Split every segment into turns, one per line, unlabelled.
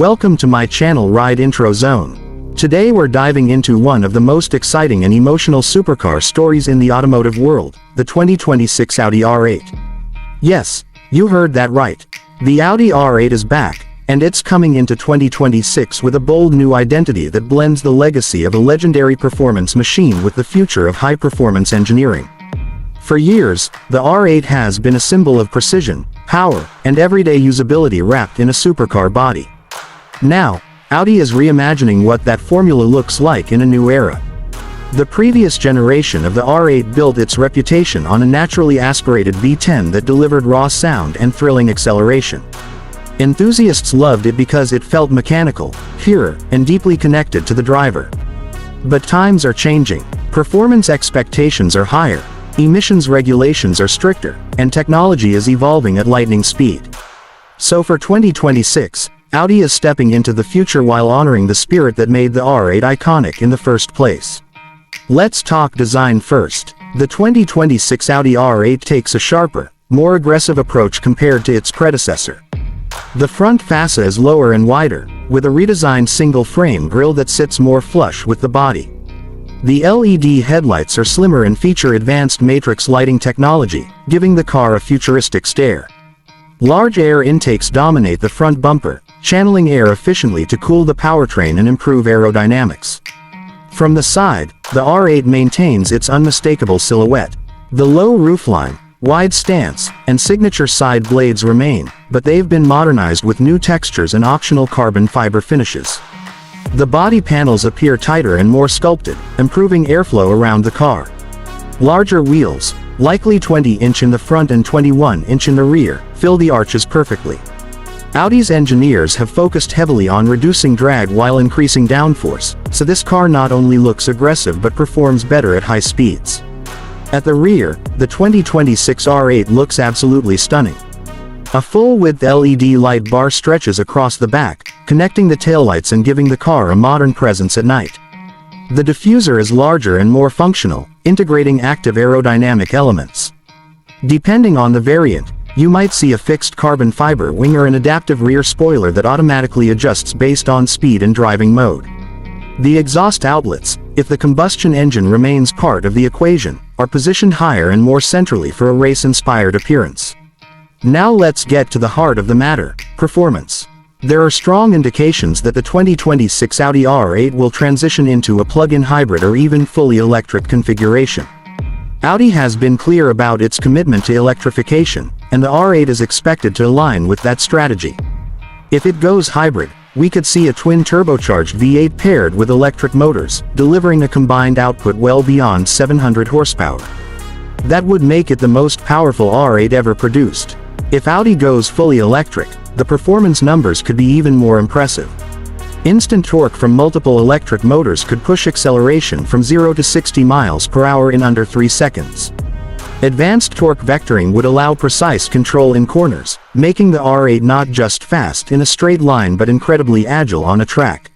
Welcome to my channel Ride Intro Zone. Today we're diving into one of the most exciting and emotional supercar stories in the automotive world, the 2026 Audi R8. Yes, you heard that right. The Audi R8 is back, and it's coming into 2026 with a bold new identity that blends the legacy of a legendary performance machine with the future of high-performance engineering. For years, the R8 has been a symbol of precision, power, and everyday usability wrapped in a supercar body. Now, Audi is reimagining what that formula looks like in a new era. The previous generation of the R8 built its reputation on a naturally aspirated V10 that delivered raw sound and thrilling acceleration. Enthusiasts loved it because it felt mechanical, pure, and deeply connected to the driver. But times are changing. Performance expectations are higher, emissions regulations are stricter, and technology is evolving at lightning speed. So for 2026, Audi is stepping into the future while honoring the spirit that made the R8 iconic in the first place. Let's talk design first. The 2026 Audi R8 takes a sharper, more aggressive approach compared to its predecessor. The front fascia is lower and wider, with a redesigned single-frame grille that sits more flush with the body. The LED headlights are slimmer and feature advanced matrix lighting technology, giving the car a futuristic stare. Large air intakes dominate the front bumper, channeling air efficiently to cool the powertrain and improve aerodynamics. From the side, the R8 maintains its unmistakable silhouette. The low roofline, wide stance, and signature side blades remain, but they've been modernized with new textures and optional carbon fiber finishes. The body panels appear tighter and more sculpted, improving airflow around the car. Larger wheels, likely 20-inch in the front and 21-inch in the rear, fill the arches perfectly. Audi's engineers have focused heavily on reducing drag while increasing downforce, so this car not only looks aggressive but performs better at high speeds. At the rear, the 2026 R8 looks absolutely stunning. A full-width LED light bar stretches across the back, connecting the taillights and giving the car a modern presence at night. The diffuser is larger and more functional, integrating active aerodynamic elements. Depending on the variant, you might see a fixed carbon fiber wing or an adaptive rear spoiler that automatically adjusts based on speed and driving mode. The exhaust outlets, if the combustion engine remains part of the equation, are positioned higher and more centrally for a race-inspired appearance. Now let's get to the heart of the matter, performance. There are strong indications that the 2026 Audi R8 will transition into a plug-in hybrid or even fully electric configuration. Audi has been clear about its commitment to electrification, and the R8 is expected to align with that strategy. If it goes hybrid, we could see a twin-turbocharged V8 paired with electric motors, delivering a combined output well beyond 700 horsepower. That would make it the most powerful R8 ever produced. If Audi goes fully electric, the performance numbers could be even more impressive. Instant torque from multiple electric motors could push acceleration from 0 to 60 miles per hour in under 3 seconds. Advanced torque vectoring would allow precise control in corners, making the R8 not just fast in a straight line but incredibly agile on a track.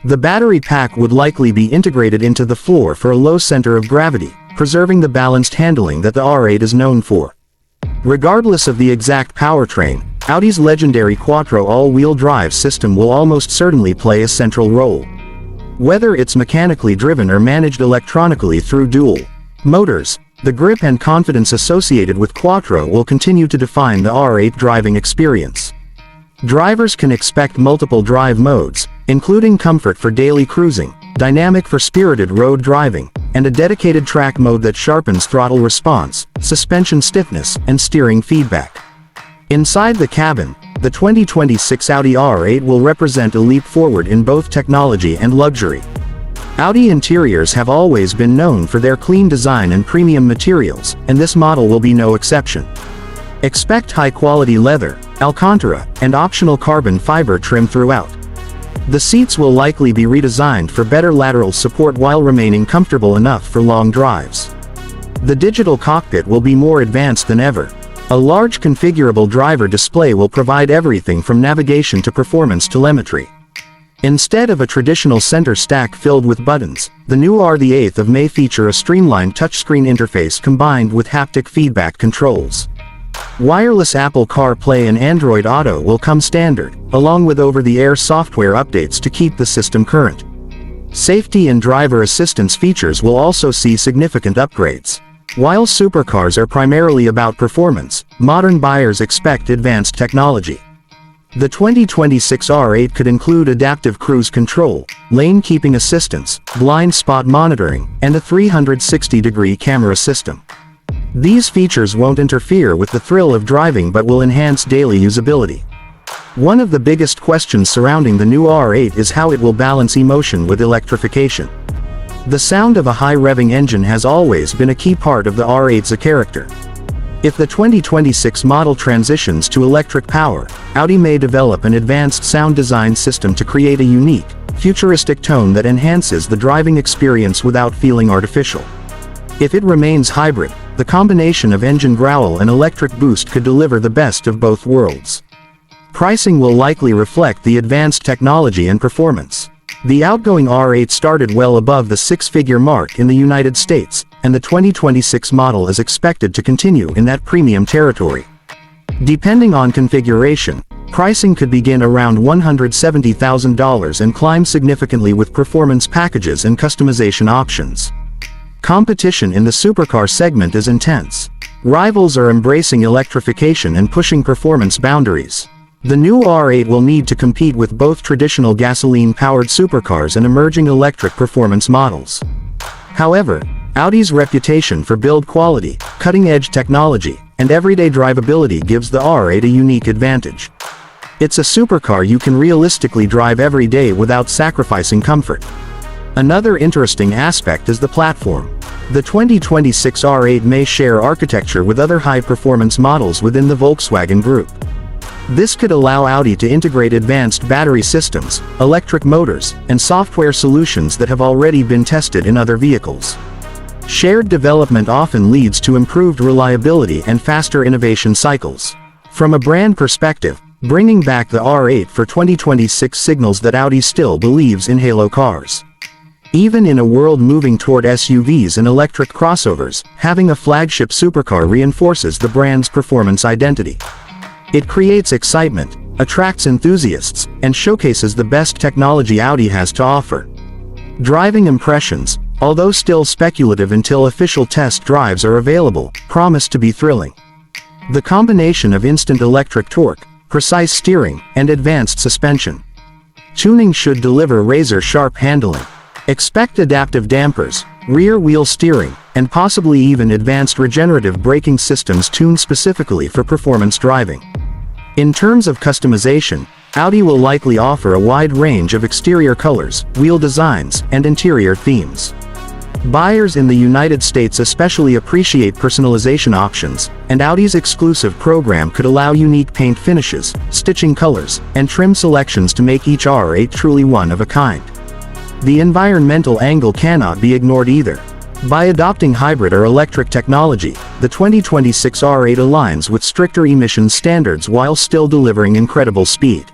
The battery pack would likely be integrated into the floor for a low center of gravity, preserving the balanced handling that the R8 is known for. Regardless of the exact powertrain, Audi's legendary Quattro all-wheel drive system will almost certainly play a central role. Whether it's mechanically driven or managed electronically through dual motors, the grip and confidence associated with Quattro will continue to define the R8 driving experience. Drivers can expect multiple drive modes, including comfort for daily cruising, dynamic for spirited road driving, and a dedicated track mode that sharpens throttle response, suspension stiffness, and steering feedback. Inside the cabin, the 2026 Audi R8 will represent a leap forward in both technology and luxury. Audi interiors have always been known for their clean design and premium materials, and this model will be no exception. Expect high-quality leather, Alcantara, and optional carbon fiber trim throughout. The seats will likely be redesigned for better lateral support while remaining comfortable enough for long drives. The digital cockpit will be more advanced than ever. A large configurable driver display will provide everything from navigation to performance telemetry. Instead of a traditional center stack filled with buttons, the new R8 may feature a streamlined touchscreen interface combined with haptic feedback controls. Wireless Apple CarPlay and Android Auto will come standard, along with over-the-air software updates to keep the system current. Safety and driver assistance features will also see significant upgrades. While supercars are primarily about performance, modern buyers expect advanced technology. The 2026 R8 could include adaptive cruise control, lane keeping assistance, blind spot monitoring, and a 360-degree camera system. These features won't interfere with the thrill of driving but will enhance daily usability. One of the biggest questions surrounding the new R8 is how it will balance emotion with electrification. The sound of a high-revving engine has always been a key part of the R8's character. If the 2026 model transitions to electric power, Audi may develop an advanced sound design system to create a unique, futuristic tone that enhances the driving experience without feeling artificial. If it remains hybrid, the combination of engine growl and electric boost could deliver the best of both worlds. Pricing will likely reflect the advanced technology and performance. The outgoing R8 started well above the six-figure mark in the United States, and the 2026 model is expected to continue in that premium territory. Depending on configuration, pricing could begin around $170,000 and climb significantly with performance packages and customization options. Competition in the supercar segment is intense. Rivals are embracing electrification and pushing performance boundaries. The new R8 will need to compete with both traditional gasoline-powered supercars and emerging electric performance models. However, Audi's reputation for build quality, cutting-edge technology, and everyday drivability gives the R8 a unique advantage. It's a supercar you can realistically drive every day without sacrificing comfort. Another interesting aspect is the platform. The 2026 R8 may share architecture with other high-performance models within the Volkswagen Group. This could allow Audi to integrate advanced battery systems, electric motors, and software solutions that have already been tested in other vehicles. Shared development often leads to improved reliability and faster innovation cycles. From a brand perspective, bringing back the R8 for 2026 signals that Audi still believes in halo cars. Even in a world moving toward SUVs and electric crossovers, having a flagship supercar reinforces the brand's performance identity. It creates excitement, attracts enthusiasts, and showcases the best technology Audi has to offer. Driving impressions, although still speculative until official test drives are available, promise to be thrilling. The combination of instant electric torque, precise steering, and advanced suspension tuning should deliver razor-sharp handling. Expect adaptive dampers, rear-wheel steering, and possibly even advanced regenerative braking systems tuned specifically for performance driving. In terms of customization, Audi will likely offer a wide range of exterior colors, wheel designs, and interior themes. Buyers in the United States especially appreciate personalization options, and Audi's exclusive program could allow unique paint finishes, stitching colors, and trim selections to make each R8 truly one of a kind. The environmental angle cannot be ignored either. By adopting hybrid or electric technology, the 2026 R8 aligns with stricter emissions standards while still delivering incredible speed.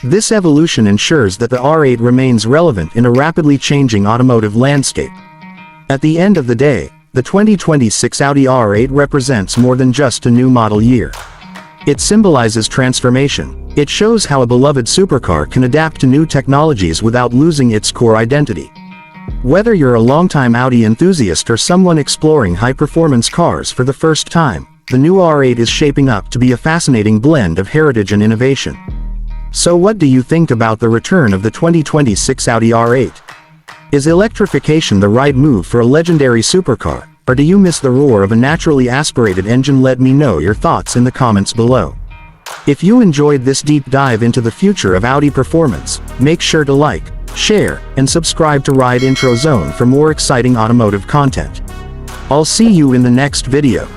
This evolution ensures that the R8 remains relevant in a rapidly changing automotive landscape. At the end of the day, the 2026 Audi R8 represents more than just a new model year. It symbolizes transformation. It shows how a beloved supercar can adapt to new technologies without losing its core identity. Whether you're a longtime Audi enthusiast or someone exploring high-performance cars for the first time, the new R8 is shaping up to be a fascinating blend of heritage and innovation. So what do you think about the return of the 2026 Audi R8? Is electrification the right move for a legendary supercar, or do you miss the roar of a naturally aspirated engine? Let me know your thoughts in the comments below. If you enjoyed this deep dive into the future of Audi performance, make sure to like, share, and subscribe to Ride Intro Zone for more exciting automotive content. I'll see you in the next video.